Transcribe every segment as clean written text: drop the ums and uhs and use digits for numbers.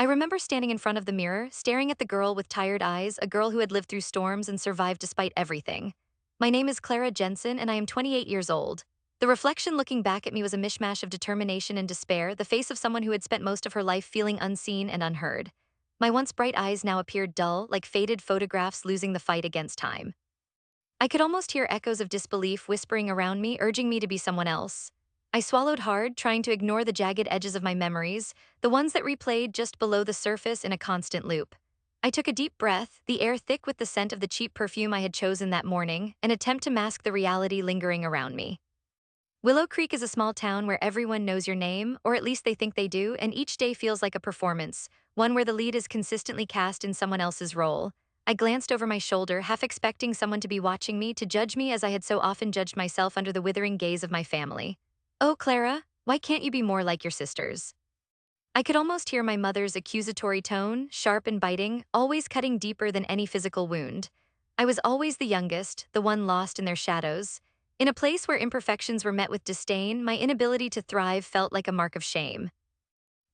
I remember standing in front of the mirror, staring at the girl with tired eyes, a girl who had lived through storms and survived despite everything. My name is Clara Jensen, and I am 28 years old. The reflection looking back at me was a mishmash of determination and despair, the face of someone who had spent most of her life feeling unseen and unheard. My once bright eyes now appeared dull, like faded photographs losing the fight against time. I could almost hear echoes of disbelief whispering around me, urging me to be someone else. I swallowed hard, trying to ignore the jagged edges of my memories, the ones that replayed just below the surface in a constant loop. I took a deep breath, the air thick with the scent of the cheap perfume I had chosen that morning, an attempt to mask the reality lingering around me. Willow Creek is a small town where everyone knows your name, or at least they think they do, and each day feels like a performance, one where the lead is consistently cast in someone else's role. I glanced over my shoulder, half expecting someone to be watching me, to judge me as I had so often judged myself under the withering gaze of my family. Oh, Clara, why can't you be more like your sisters? I could almost hear my mother's accusatory tone, sharp and biting, always cutting deeper than any physical wound. I was always the youngest, the one lost in their shadows. In a place where imperfections were met with disdain, my inability to thrive felt like a mark of shame.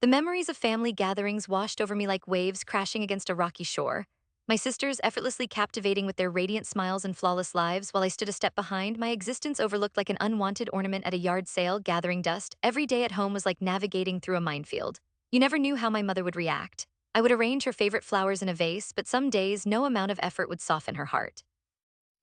The memories of family gatherings washed over me like waves crashing against a rocky shore. My sisters effortlessly captivating with their radiant smiles and flawless lives, while I stood a step behind, my existence overlooked like an unwanted ornament at a yard sale, gathering dust. Every day at home was like navigating through a minefield. You never knew how my mother would react. I would arrange her favorite flowers in a vase, but some days no amount of effort would soften her heart.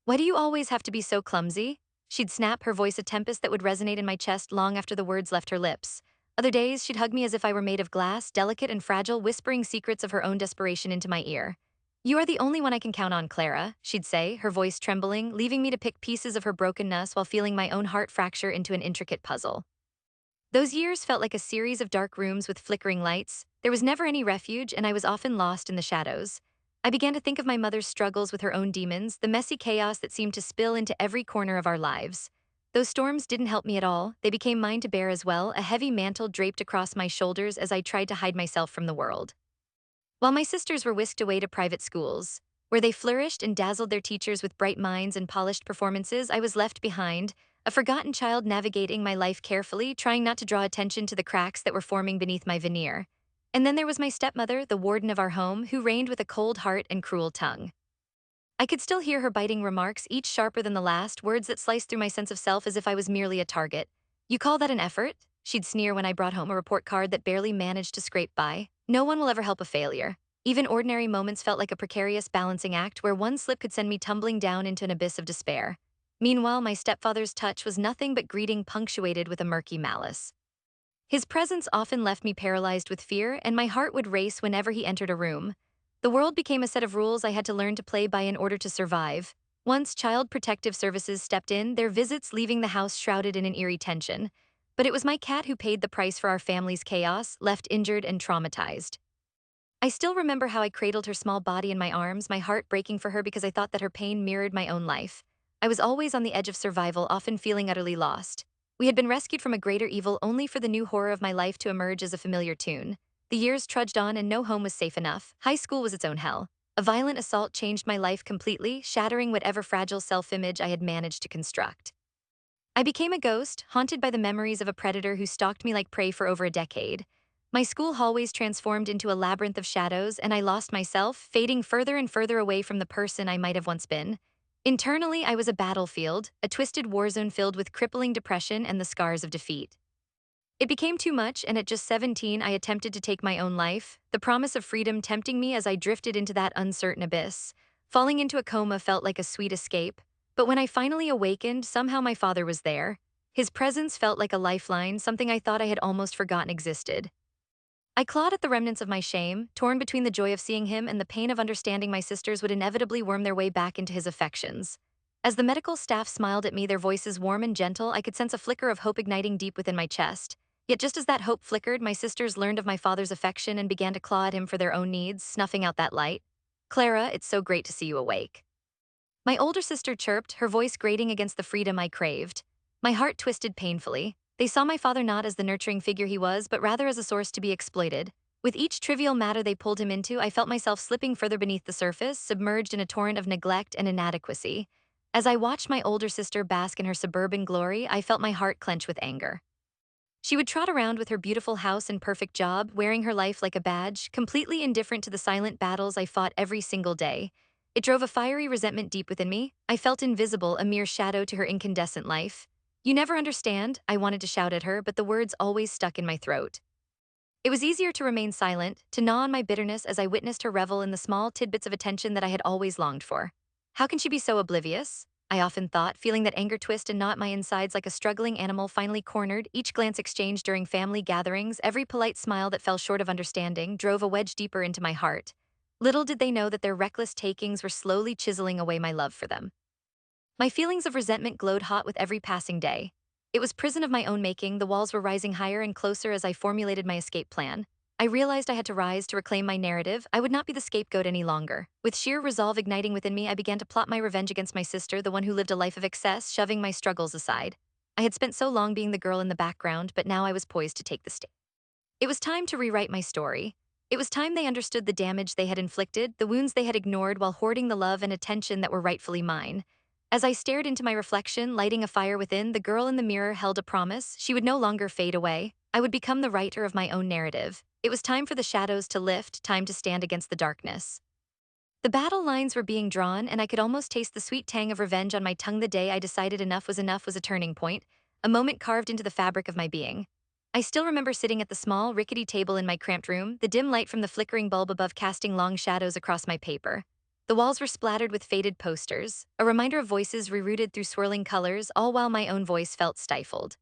Why do you always have to be so clumsy? She'd snap, her voice a tempest that would resonate in my chest long after the words left her lips. Other days, she'd hug me as if I were made of glass, delicate and fragile, whispering secrets of her own desperation into my ear. You are the only one I can count on, Clara, she'd say, her voice trembling, leaving me to pick pieces of her brokenness while feeling my own heart fracture into an intricate puzzle. Those years felt like a series of dark rooms with flickering lights. There was never any refuge, and I was often lost in the shadows. I began to think of my mother's struggles with her own demons, the messy chaos that seemed to spill into every corner of our lives. Those storms didn't help me at all. They became mine to bear as well, a heavy mantle draped across my shoulders as I tried to hide myself from the world. While my sisters were whisked away to private schools, where they flourished and dazzled their teachers with bright minds and polished performances, I was left behind, a forgotten child navigating my life carefully, trying not to draw attention to the cracks that were forming beneath my veneer. And then there was my stepmother, the warden of our home, who reigned with a cold heart and cruel tongue. I could still hear her biting remarks, each sharper than the last, words that sliced through my sense of self as if I was merely a target. You call that an effort? She'd sneer when I brought home a report card that barely managed to scrape by. No one will ever help a failure. Even ordinary moments felt like a precarious balancing act where one slip could send me tumbling down into an abyss of despair. Meanwhile, my stepfather's touch was nothing but greeting punctuated with a murky malice. His presence often left me paralyzed with fear, and my heart would race whenever he entered a room. The world became a set of rules I had to learn to play by in order to survive. Once Child Protective Services stepped in, their visits leaving the house shrouded in an eerie tension. But it was my cat who paid the price for our family's chaos, left injured and traumatized. I still remember how I cradled her small body in my arms, my heart breaking for her because I thought that her pain mirrored my own life. I was always on the edge of survival, often feeling utterly lost. We had been rescued from a greater evil only for the new horror of my life to emerge as a familiar tune. The years trudged on and no home was safe enough. High school was its own hell. A violent assault changed my life completely, shattering whatever fragile self-image I had managed to construct. I became a ghost, haunted by the memories of a predator who stalked me like prey for over a decade. My school hallways transformed into a labyrinth of shadows, and I lost myself, fading further and further away from the person I might have once been. Internally, I was a battlefield, a twisted war zone filled with crippling depression and the scars of defeat. It became too much, and at just 17, I attempted to take my own life, the promise of freedom tempting me as I drifted into that uncertain abyss. Falling into a coma felt like a sweet escape, but when I finally awakened, somehow my father was there. His presence felt like a lifeline, something I thought I had almost forgotten existed. I clawed at the remnants of my shame, torn between the joy of seeing him and the pain of understanding my sisters would inevitably worm their way back into his affections. As the medical staff smiled at me, their voices warm and gentle, I could sense a flicker of hope igniting deep within my chest. Yet just as that hope flickered, my sisters learned of my father's affection and began to claw at him for their own needs, snuffing out that light. Clara, it's so great to see you awake. My older sister chirped, her voice grating against the freedom I craved. My heart twisted painfully. They saw my father not as the nurturing figure he was, but rather as a source to be exploited. With each trivial matter they pulled him into, I felt myself slipping further beneath the surface, submerged in a torrent of neglect and inadequacy. As I watched my older sister bask in her suburban glory, I felt my heart clench with anger. She would trot around with her beautiful house and perfect job, wearing her life like a badge, completely indifferent to the silent battles I fought every single day. It drove a fiery resentment deep within me. I felt invisible, a mere shadow to her incandescent life. "You never understand," I wanted to shout at her, but the words always stuck in my throat. It was easier to remain silent, to gnaw on my bitterness as I witnessed her revel in the small tidbits of attention that I had always longed for. How can she be so oblivious? I often thought, feeling that anger twist and gnaw at my insides like a struggling animal finally cornered. Each glance exchanged during family gatherings, every polite smile that fell short of understanding, drove a wedge deeper into my heart. Little did they know that their reckless takings were slowly chiseling away my love for them. My feelings of resentment glowed hot with every passing day. It was prison of my own making. The walls were rising higher and closer as I formulated my escape plan. I realized I had to rise to reclaim my narrative. I would not be the scapegoat any longer. With sheer resolve igniting within me, I began to plot my revenge against my sister, the one who lived a life of excess, shoving my struggles aside. I had spent so long being the girl in the background, but now I was poised to take the stage. It was time to rewrite my story. It was time they understood the damage they had inflicted, the wounds they had ignored while hoarding the love and attention that were rightfully mine. As I stared into my reflection, lighting a fire within, the girl in the mirror held a promise. She would no longer fade away. I would become the writer of my own narrative. It was time for the shadows to lift, time to stand against the darkness. The battle lines were being drawn, and I could almost taste the sweet tang of revenge on my tongue. The day I decided enough was a turning point, a moment carved into the fabric of my being. I still remember sitting at the small, rickety table in my cramped room, the dim light from the flickering bulb above casting long shadows across my paper. The walls were splattered with faded posters, a reminder of voices rerouted through swirling colors, all while my own voice felt stifled.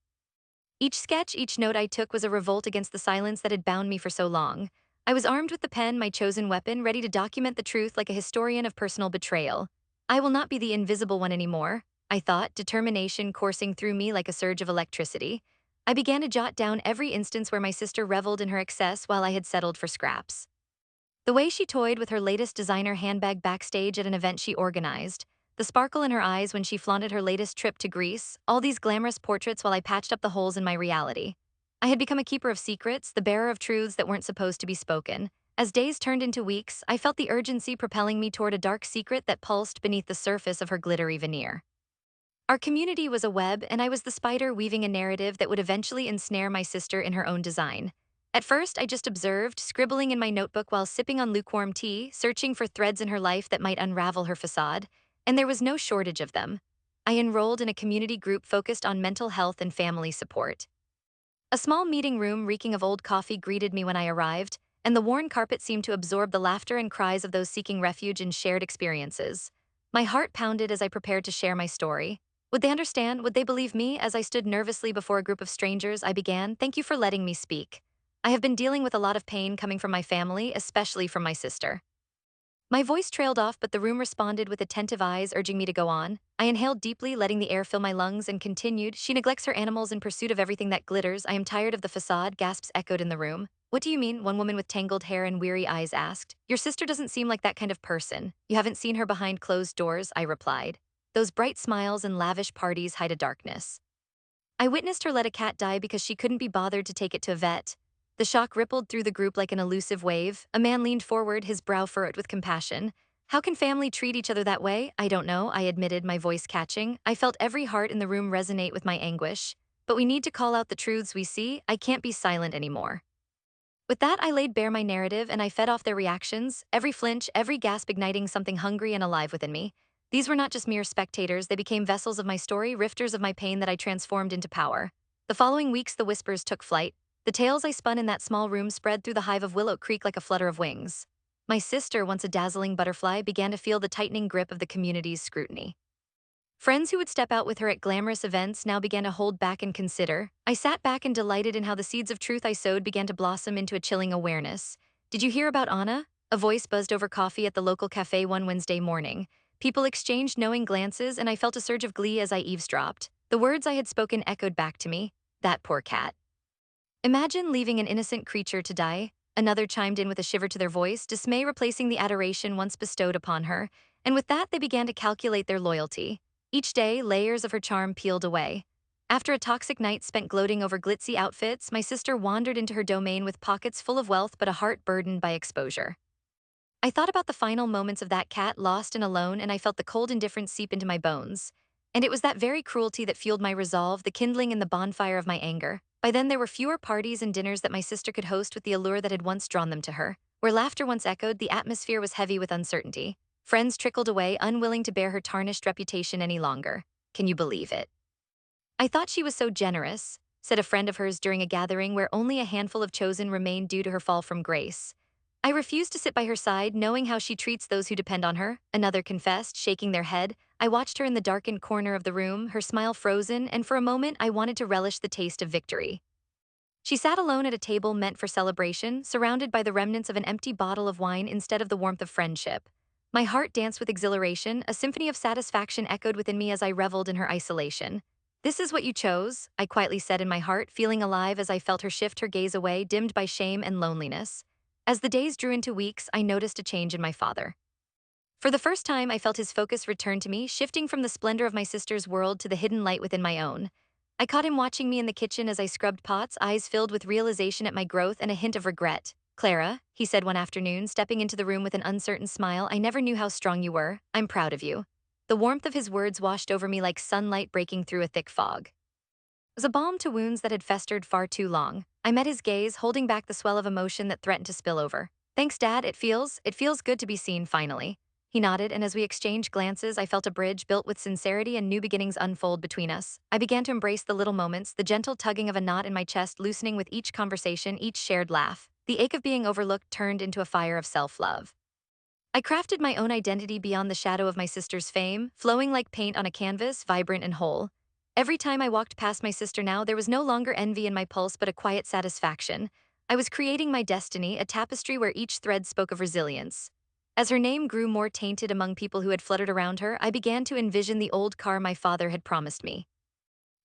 Each sketch, each note I took was a revolt against the silence that had bound me for so long. I was armed with the pen, my chosen weapon, ready to document the truth like a historian of personal betrayal. I will not be the invisible one anymore, I thought, determination coursing through me like a surge of electricity. I began to jot down every instance where my sister reveled in her excess while I had settled for scraps. The way she toyed with her latest designer handbag backstage at an event she organized, the sparkle in her eyes when she flaunted her latest trip to Greece, all these glamorous portraits while I patched up the holes in my reality. I had become a keeper of secrets, the bearer of truths that weren't supposed to be spoken. As days turned into weeks, I felt the urgency propelling me toward a dark secret that pulsed beneath the surface of her glittery veneer. Our community was a web, and I was the spider weaving a narrative that would eventually ensnare my sister in her own design. At first, I just observed, scribbling in my notebook while sipping on lukewarm tea, searching for threads in her life that might unravel her facade, and there was no shortage of them. I enrolled in a community group focused on mental health and family support. A small meeting room reeking of old coffee greeted me when I arrived, and the worn carpet seemed to absorb the laughter and cries of those seeking refuge in shared experiences. My heart pounded as I prepared to share my story. Would they understand? Would they believe me? As I stood nervously before a group of strangers, I began, "Thank you for letting me speak. I have been dealing with a lot of pain coming from my family, especially from my sister." My voice trailed off, but the room responded with attentive eyes, urging me to go on. I inhaled deeply, letting the air fill my lungs, and continued, "She neglects her animals in pursuit of everything that glitters. I am tired of the facade," gasps echoed in the room. "What do you mean?" one woman with tangled hair and weary eyes asked. "Your sister doesn't seem like that kind of person. You haven't seen her behind closed doors," I replied. "Those bright smiles and lavish parties hide a darkness." I witnessed her let a cat die because she couldn't be bothered to take it to a vet. The shock rippled through the group like an elusive wave. A man leaned forward, his brow furrowed with compassion. "How can family treat each other that way?" "I don't know," I admitted, my voice catching. I felt every heart in the room resonate with my anguish. "But we need to call out the truths we see. I can't be silent anymore." With that, I laid bare my narrative and I fed off their reactions, every flinch, every gasp igniting something hungry and alive within me. These were not just mere spectators, they became vessels of my story, rifters of my pain that I transformed into power. The following weeks, the whispers took flight. The tales I spun in that small room spread through the hive of Willow Creek like a flutter of wings. My sister, once a dazzling butterfly, began to feel the tightening grip of the community's scrutiny. Friends who would step out with her at glamorous events now began to hold back and consider. I sat back and delighted in how the seeds of truth I sowed began to blossom into a chilling awareness. "Did you hear about Anna?" A voice buzzed over coffee at the local cafe one Wednesday morning. People exchanged knowing glances, and I felt a surge of glee as I eavesdropped. The words I had spoken echoed back to me. "That poor cat. Imagine leaving an innocent creature to die." Another chimed in with a shiver to their voice, dismay replacing the adoration once bestowed upon her. And with that, they began to calculate their loyalty. Each day, layers of her charm peeled away. After a toxic night spent gloating over glitzy outfits, my sister wandered into her domain with pockets full of wealth but a heart burdened by exposure. I thought about the final moments of that cat, lost and alone, and I felt the cold indifference seep into my bones. And it was that very cruelty that fueled my resolve, the kindling in the bonfire of my anger. By then, there were fewer parties and dinners that my sister could host with the allure that had once drawn them to her. Where laughter once echoed, the atmosphere was heavy with uncertainty. Friends trickled away, unwilling to bear her tarnished reputation any longer. Can you believe it? I thought she was so generous, said a friend of hers during a gathering where only a handful of chosen remained due to her fall from grace. I refused to sit by her side, knowing how she treats those who depend on her, another confessed, shaking their head. I watched her in the darkened corner of the room, her smile frozen, and for a moment I wanted to relish the taste of victory. She sat alone at a table meant for celebration, surrounded by the remnants of an empty bottle of wine instead of the warmth of friendship. My heart danced with exhilaration, a symphony of satisfaction echoed within me as I reveled in her isolation. This is what you chose, I quietly said in my heart, feeling alive as I felt her shift her gaze away, dimmed by shame and loneliness. As the days drew into weeks, I noticed a change in my father. For the first time, I felt his focus return to me, shifting from the splendor of my sister's world to the hidden light within my own. I caught him watching me in the kitchen as I scrubbed pots, eyes filled with realization at my growth and a hint of regret. Clara, he said one afternoon, stepping into the room with an uncertain smile, I never knew how strong you were. I'm proud of you. The warmth of his words washed over me like sunlight breaking through a thick fog. It was a balm to wounds that had festered far too long. I met his gaze, holding back the swell of emotion that threatened to spill over. Thanks, Dad, it feels good to be seen finally. He nodded, and as we exchanged glances, I felt a bridge built with sincerity and new beginnings unfold between us. I began to embrace the little moments, the gentle tugging of a knot in my chest loosening with each conversation, each shared laugh. The ache of being overlooked turned into a fire of self-love. I crafted my own identity beyond the shadow of my sister's fame, flowing like paint on a canvas, vibrant and whole. Every time I walked past my sister now, there was no longer envy in my pulse but a quiet satisfaction. I was creating my destiny, a tapestry where each thread spoke of resilience. As her name grew more tainted among people who had fluttered around her, I began to envision the old car my father had promised me.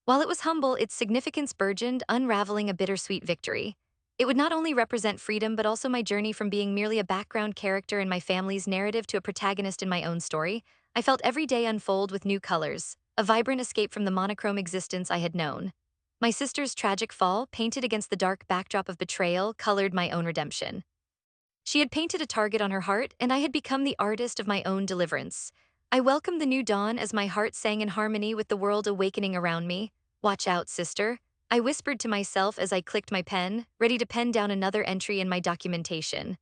While it was humble, its significance burgeoned, unraveling a bittersweet victory. It would not only represent freedom but also my journey from being merely a background character in my family's narrative to a protagonist in my own story. I felt every day unfold with new colors, a vibrant escape from the monochrome existence I had known. My sister's tragic fall, painted against the dark backdrop of betrayal, colored my own redemption. She had painted a target on her heart, and I had become the artist of my own deliverance. I welcomed the new dawn as my heart sang in harmony with the world awakening around me. Watch out, sister, I whispered to myself as I clicked my pen, ready to pen down another entry in my documentation.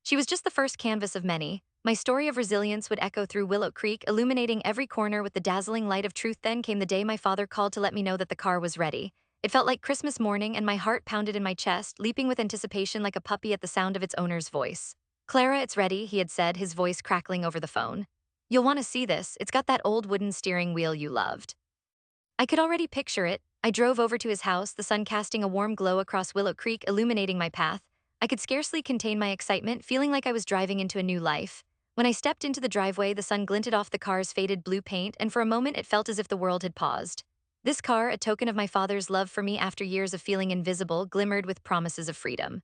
She was just the first canvas of many. My story of resilience would echo through Willow Creek, illuminating every corner with the dazzling light of truth. Then came the day my father called to let me know that the car was ready. It felt like Christmas morning, and my heart pounded in my chest, leaping with anticipation like a puppy at the sound of its owner's voice. Clara, it's ready, he had said, his voice crackling over the phone. You'll want to see this, it's got that old wooden steering wheel you loved. I could already picture it. I drove over to his house, the sun casting a warm glow across Willow Creek, illuminating my path. I could scarcely contain my excitement, feeling like I was driving into a new life. When I stepped into the driveway, the sun glinted off the car's faded blue paint, and for a moment it felt as if the world had paused. This car, a token of my father's love for me after years of feeling invisible, glimmered with promises of freedom.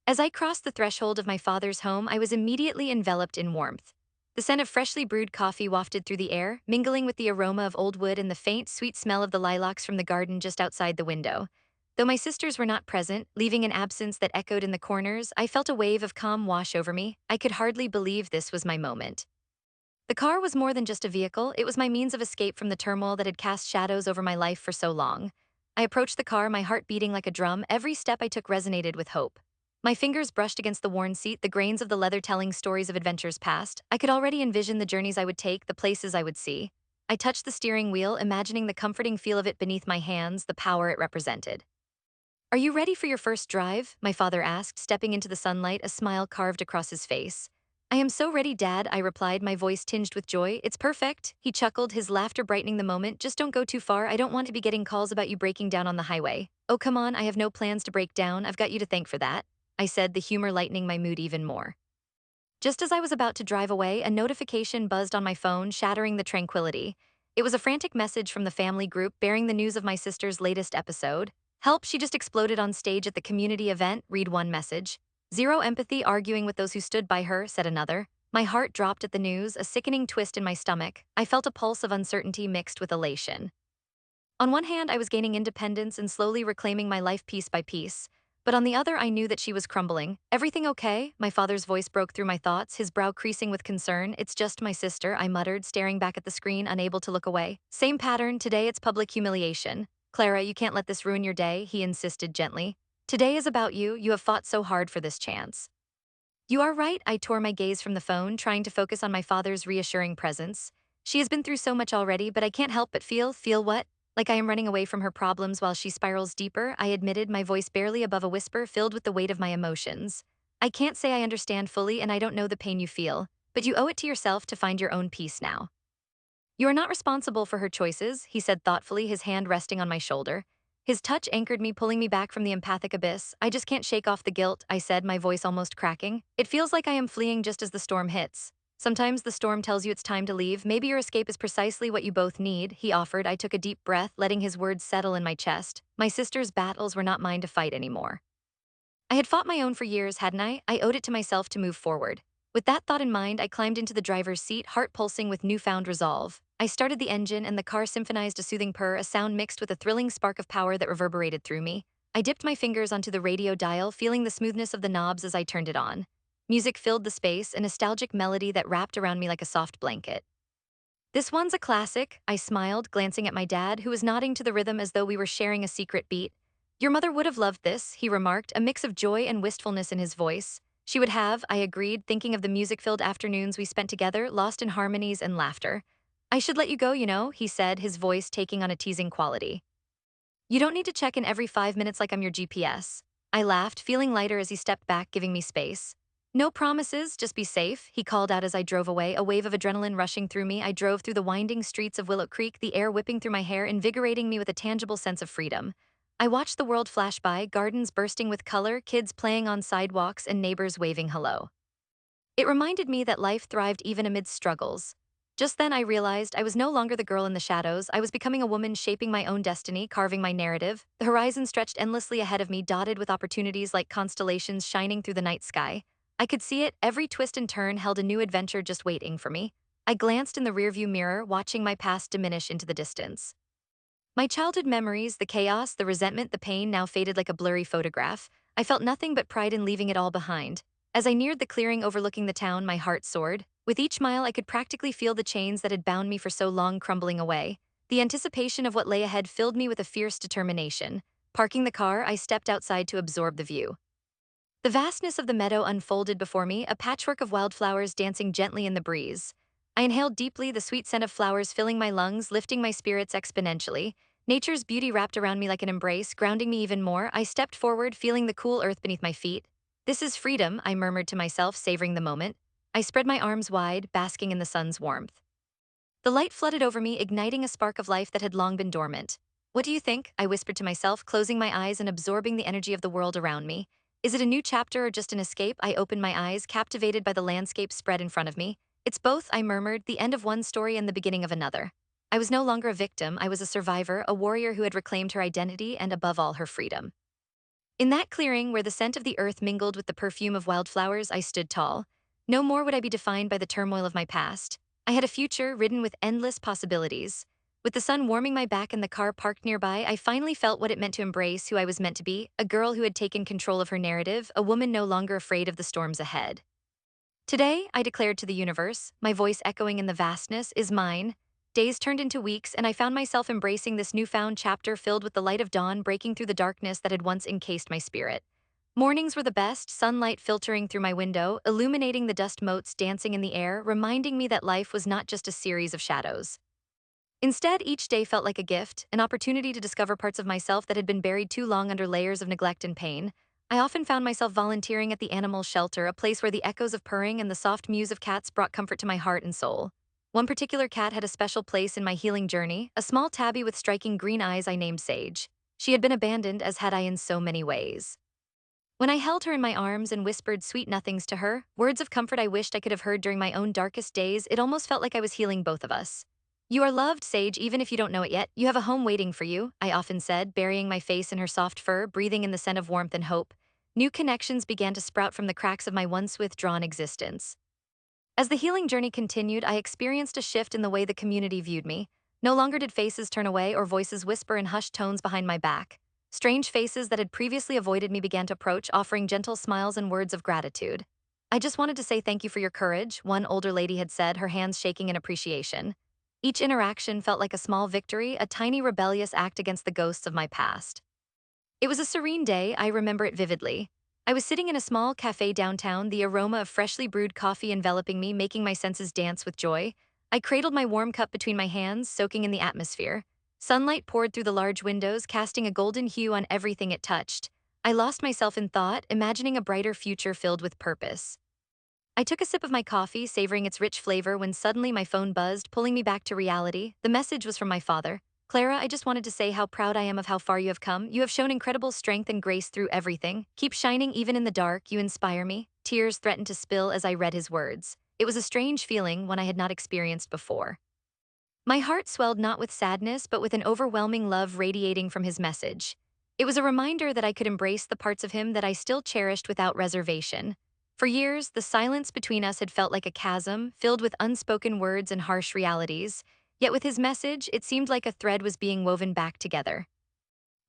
As I crossed the threshold of my father's home, I was immediately enveloped in warmth. The scent of freshly brewed coffee wafted through the air, mingling with the aroma of old wood and the faint, sweet smell of the lilacs from the garden just outside the window. Though my sisters were not present, leaving an absence that echoed in the corners, I felt a wave of calm wash over me. I could hardly believe this was my moment. The car was more than just a vehicle, it was my means of escape from the turmoil that had cast shadows over my life for so long. I approached the car, my heart beating like a drum. Every step I took resonated with hope. My fingers brushed against the worn seat, the grains of the leather telling stories of adventures past. I could already envision the journeys I would take, the places I would see. I touched the steering wheel, imagining the comforting feel of it beneath my hands, the power it represented. Are you ready for your first drive? My father asked, stepping into the sunlight, a smile carved across his face. I am so ready, Dad, I replied, my voice tinged with joy. It's perfect, he chuckled, his laughter brightening the moment. Just don't go too far, I don't want to be getting calls about you breaking down on the highway. Oh, come on, I have no plans to break down, I've got you to thank for that, I said, the humor lightening my mood even more. Just as I was about to drive away, a notification buzzed on my phone, shattering the tranquility. It was a frantic message from the family group bearing the news of my sister's latest episode. Help, she just exploded on stage at the community event, read one message. Zero empathy, arguing with those who stood by her, said another. My heart dropped at the news, a sickening twist in my stomach. I felt a pulse of uncertainty mixed with elation. On one hand, I was gaining independence and slowly reclaiming my life piece by piece. But on the other, I knew that she was crumbling. Everything okay? My father's voice broke through my thoughts, his brow creasing with concern. It's just my sister, I muttered, staring back at the screen, unable to look away. Same pattern, today it's public humiliation. Clara, you can't let this ruin your day, he insisted gently. Today is about you, you have fought so hard for this chance. You are right, I tore my gaze from the phone, trying to focus on my father's reassuring presence. She has been through so much already, but I can't help but feel what? Like I am running away from her problems while she spirals deeper, I admitted, my voice barely above a whisper filled with the weight of my emotions. I can't say I understand fully and I don't know the pain you feel, but you owe it to yourself to find your own peace now. You are not responsible for her choices, he said thoughtfully, his hand resting on my shoulder. His touch anchored me, pulling me back from the empathic abyss. I just can't shake off the guilt, I said, my voice almost cracking. It feels like I am fleeing just as the storm hits. Sometimes the storm tells you it's time to leave. Maybe your escape is precisely what you both need, he offered. I took a deep breath, letting his words settle in my chest. My sister's battles were not mine to fight anymore. I had fought my own for years, hadn't I? I owed it to myself to move forward. With that thought in mind, I climbed into the driver's seat, heart pulsing with newfound resolve. I started the engine and the car symphonized a soothing purr, a sound mixed with a thrilling spark of power that reverberated through me. I dipped my fingers onto the radio dial, feeling the smoothness of the knobs as I turned it on. Music filled the space, a nostalgic melody that wrapped around me like a soft blanket. This one's a classic, I smiled, glancing at my dad, who was nodding to the rhythm as though we were sharing a secret beat. Your mother would have loved this, he remarked, a mix of joy and wistfulness in his voice. She would have, I agreed, thinking of the music-filled afternoons we spent together, lost in harmonies and laughter. I should let you go, he said, his voice taking on a teasing quality. You don't need to check in every 5 minutes like I'm your GPS. I laughed, feeling lighter as he stepped back, giving me space. No promises, just be safe, he called out as I drove away, a wave of adrenaline rushing through me. I drove through the winding streets of Willow Creek, the air whipping through my hair, invigorating me with a tangible sense of freedom. I watched the world flash by, gardens bursting with color, kids playing on sidewalks, and neighbors waving hello. It reminded me that life thrived even amid struggles. Just then I realized I was no longer the girl in the shadows. I was becoming a woman shaping my own destiny, carving my narrative. The horizon stretched endlessly ahead of me, dotted with opportunities like constellations shining through the night sky. I could see it, every twist and turn held a new adventure just waiting for me. I glanced in the rearview mirror, watching my past diminish into the distance. My childhood memories, the chaos, the resentment, the pain now faded like a blurry photograph. I felt nothing but pride in leaving it all behind. As I neared the clearing overlooking the town, my heart soared. With each mile, I could practically feel the chains that had bound me for so long crumbling away. The anticipation of what lay ahead filled me with a fierce determination. Parking the car, I stepped outside to absorb the view. The vastness of the meadow unfolded before me, a patchwork of wildflowers dancing gently in the breeze. I inhaled deeply, the sweet scent of flowers filling my lungs, lifting my spirits exponentially. Nature's beauty wrapped around me like an embrace, grounding me even more. I stepped forward, feeling the cool earth beneath my feet. This is freedom, I murmured to myself, savoring the moment. I spread my arms wide, basking in the sun's warmth. The light flooded over me, igniting a spark of life that had long been dormant. What do you think? I whispered to myself, closing my eyes and absorbing the energy of the world around me. Is it a new chapter or just an escape? I opened my eyes, captivated by the landscape spread in front of me. It's both, I murmured, the end of one story and the beginning of another. I was no longer a victim, I was a survivor, a warrior who had reclaimed her identity and, above all, her freedom. In that clearing, where the scent of the earth mingled with the perfume of wildflowers, I stood tall. No more would I be defined by the turmoil of my past. I had a future ridden with endless possibilities. With the sun warming my back and the car parked nearby, I finally felt what it meant to embrace who I was meant to be, a girl who had taken control of her narrative, a woman no longer afraid of the storms ahead. Today, I declared to the universe, my voice echoing in the vastness, is mine. Days turned into weeks, and I found myself embracing this newfound chapter filled with the light of dawn breaking through the darkness that had once encased my spirit. Mornings were the best, sunlight filtering through my window, illuminating the dust motes dancing in the air, reminding me that life was not just a series of shadows. Instead, each day felt like a gift, an opportunity to discover parts of myself that had been buried too long under layers of neglect and pain. I often found myself volunteering at the animal shelter, a place where the echoes of purring and the soft mews of cats brought comfort to my heart and soul. One particular cat had a special place in my healing journey, a small tabby with striking green eyes I named Sage. She had been abandoned, as had I in so many ways. When I held her in my arms and whispered sweet nothings to her, words of comfort I wished I could have heard during my own darkest days, it almost felt like I was healing both of us. You are loved, Sage, even if you don't know it yet. You have a home waiting for you, I often said, burying my face in her soft fur, breathing in the scent of warmth and hope. New connections began to sprout from the cracks of my once withdrawn existence. As the healing journey continued, I experienced a shift in the way the community viewed me. No longer did faces turn away or voices whisper in hushed tones behind my back. Strange faces that had previously avoided me began to approach, offering gentle smiles and words of gratitude. I just wanted to say thank you for your courage, one older lady had said, her hands shaking in appreciation. Each interaction felt like a small victory, a tiny rebellious act against the ghosts of my past. It was a serene day, I remember it vividly. I was sitting in a small cafe downtown, the aroma of freshly brewed coffee enveloping me, making my senses dance with joy. I cradled my warm cup between my hands, soaking in the atmosphere. Sunlight poured through the large windows, casting a golden hue on everything it touched. I lost myself in thought, imagining a brighter future filled with purpose. I took a sip of my coffee, savoring its rich flavor, when suddenly my phone buzzed, pulling me back to reality. The message was from my father. Clara, I just wanted to say how proud I am of how far you have come. You have shown incredible strength and grace through everything. Keep shining even in the dark, you inspire me. Tears threatened to spill as I read his words. It was a strange feeling, one I had not experienced before. My heart swelled not with sadness, but with an overwhelming love radiating from his message. It was a reminder that I could embrace the parts of him that I still cherished without reservation. For years, the silence between us had felt like a chasm, filled with unspoken words and harsh realities. Yet with his message, it seemed like a thread was being woven back together.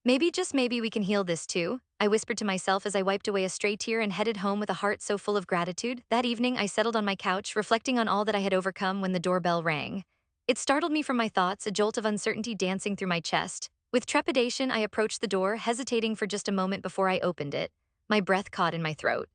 Maybe, just maybe, we can heal this too, I whispered to myself as I wiped away a stray tear and headed home with a heart so full of gratitude. That evening, I settled on my couch, reflecting on all that I had overcome when the doorbell rang. It startled me from my thoughts, a jolt of uncertainty dancing through my chest. With trepidation, I approached the door, hesitating for just a moment before I opened it. My breath caught in my throat.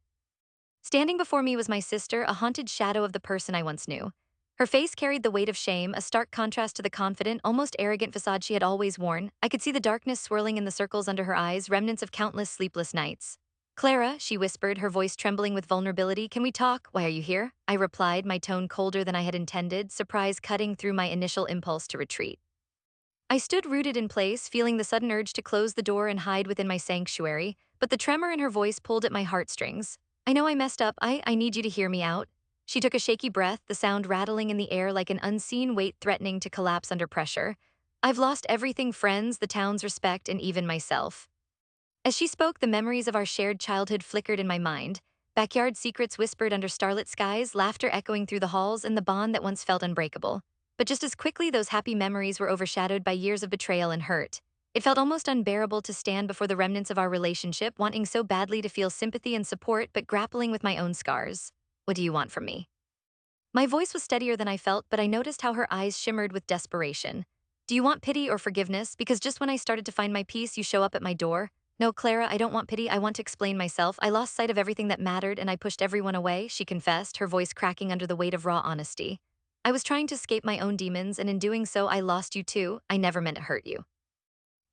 Standing before me was my sister, a haunted shadow of the person I once knew. Her face carried the weight of shame, a stark contrast to the confident, almost arrogant facade she had always worn. I could see the darkness swirling in the circles under her eyes, remnants of countless sleepless nights. Clara, she whispered, her voice trembling with vulnerability, can we talk? Why are you here? I replied, my tone colder than I had intended, surprise cutting through my initial impulse to retreat. I stood rooted in place, feeling the sudden urge to close the door and hide within my sanctuary, but the tremor in her voice pulled at my heartstrings. I know I messed up. I need you to hear me out. She took a shaky breath, the sound rattling in the air like an unseen weight threatening to collapse under pressure. I've lost everything, friends, the town's respect, and even myself. As she spoke, the memories of our shared childhood flickered in my mind. Backyard secrets whispered under starlit skies, laughter echoing through the halls, and the bond that once felt unbreakable. But just as quickly, those happy memories were overshadowed by years of betrayal and hurt. It felt almost unbearable to stand before the remnants of our relationship, wanting so badly to feel sympathy and support, but grappling with my own scars. What do you want from me? My voice was steadier than I felt, but I noticed how her eyes shimmered with desperation. Do you want pity or forgiveness? Because just when I started to find my peace, you show up at my door. No, Clara, I don't want pity. I want to explain myself. I lost sight of everything that mattered and I pushed everyone away, she confessed, her voice cracking under the weight of raw honesty. I was trying to escape my own demons, and in doing so, I lost you too. I never meant to hurt you.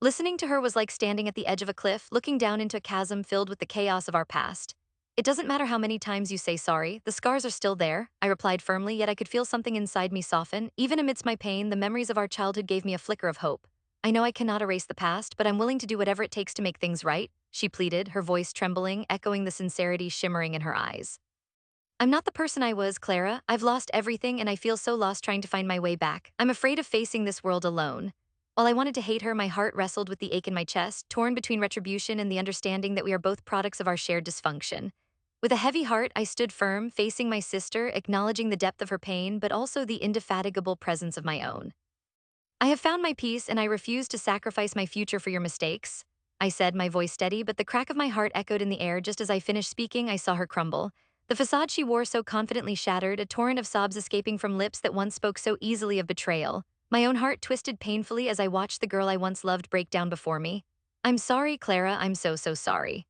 Listening to her was like standing at the edge of a cliff, looking down into a chasm filled with the chaos of our past. It doesn't matter how many times you say sorry, the scars are still there, I replied firmly, yet I could feel something inside me soften. Even amidst my pain, the memories of our childhood gave me a flicker of hope. I know I cannot erase the past, but I'm willing to do whatever it takes to make things right, she pleaded, her voice trembling, echoing the sincerity shimmering in her eyes. I'm not the person I was, Clara. I've lost everything and I feel so lost trying to find my way back. I'm afraid of facing this world alone. While I wanted to hate her, my heart wrestled with the ache in my chest, torn between retribution and the understanding that we are both products of our shared dysfunction. With a heavy heart, I stood firm, facing my sister, acknowledging the depth of her pain, but also the indefatigable presence of my own. I have found my peace and I refuse to sacrifice my future for your mistakes, I said, my voice steady, but the crack of my heart echoed in the air. Just as I finished speaking, I saw her crumble. The facade she wore so confidently shattered, a torrent of sobs escaping from lips that once spoke so easily of betrayal. My own heart twisted painfully as I watched the girl I once loved break down before me. I'm sorry, Clara, I'm so sorry.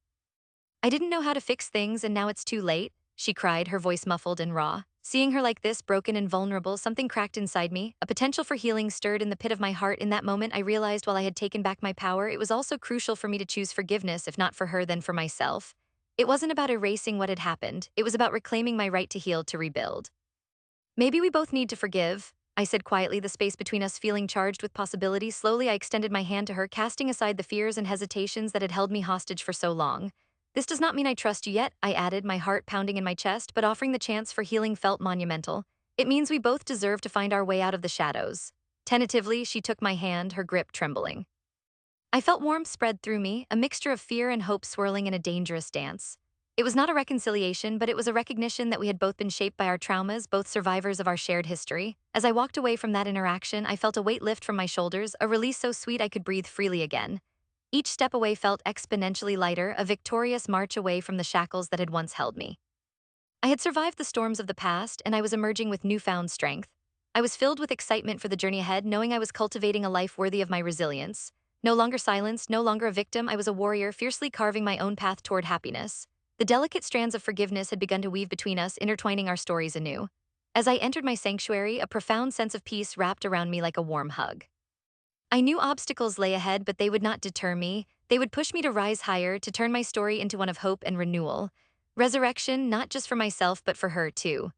I didn't know how to fix things and now it's too late, she cried, her voice muffled and raw. Seeing her like this, broken and vulnerable, something cracked inside me. A potential for healing stirred in the pit of my heart. In that moment, I realized while I had taken back my power, it was also crucial for me to choose forgiveness, if not for her, then for myself. It wasn't about erasing what had happened. It was about reclaiming my right to heal, to rebuild. Maybe we both need to forgive, I said quietly, the space between us feeling charged with possibility. Slowly, I extended my hand to her, casting aside the fears and hesitations that had held me hostage for so long. This does not mean I trust you yet, I added, my heart pounding in my chest, but offering the chance for healing felt monumental. It means we both deserve to find our way out of the shadows. Tentatively, she took my hand, her grip trembling. I felt warmth spread through me, a mixture of fear and hope swirling in a dangerous dance. It was not a reconciliation, but it was a recognition that we had both been shaped by our traumas, both survivors of our shared history. As I walked away from that interaction, I felt a weight lift from my shoulders, a release so sweet I could breathe freely again. Each step away felt exponentially lighter, a victorious march away from the shackles that had once held me. I had survived the storms of the past, and I was emerging with newfound strength. I was filled with excitement for the journey ahead, knowing I was cultivating a life worthy of my resilience. No longer silenced, no longer a victim, I was a warrior, fiercely carving my own path toward happiness. The delicate strands of forgiveness had begun to weave between us, intertwining our stories anew. As I entered my sanctuary, a profound sense of peace wrapped around me like a warm hug. I knew obstacles lay ahead, but they would not deter me. They would push me to rise higher, to turn my story into one of hope and renewal. Resurrection, not just for myself, but for her, too.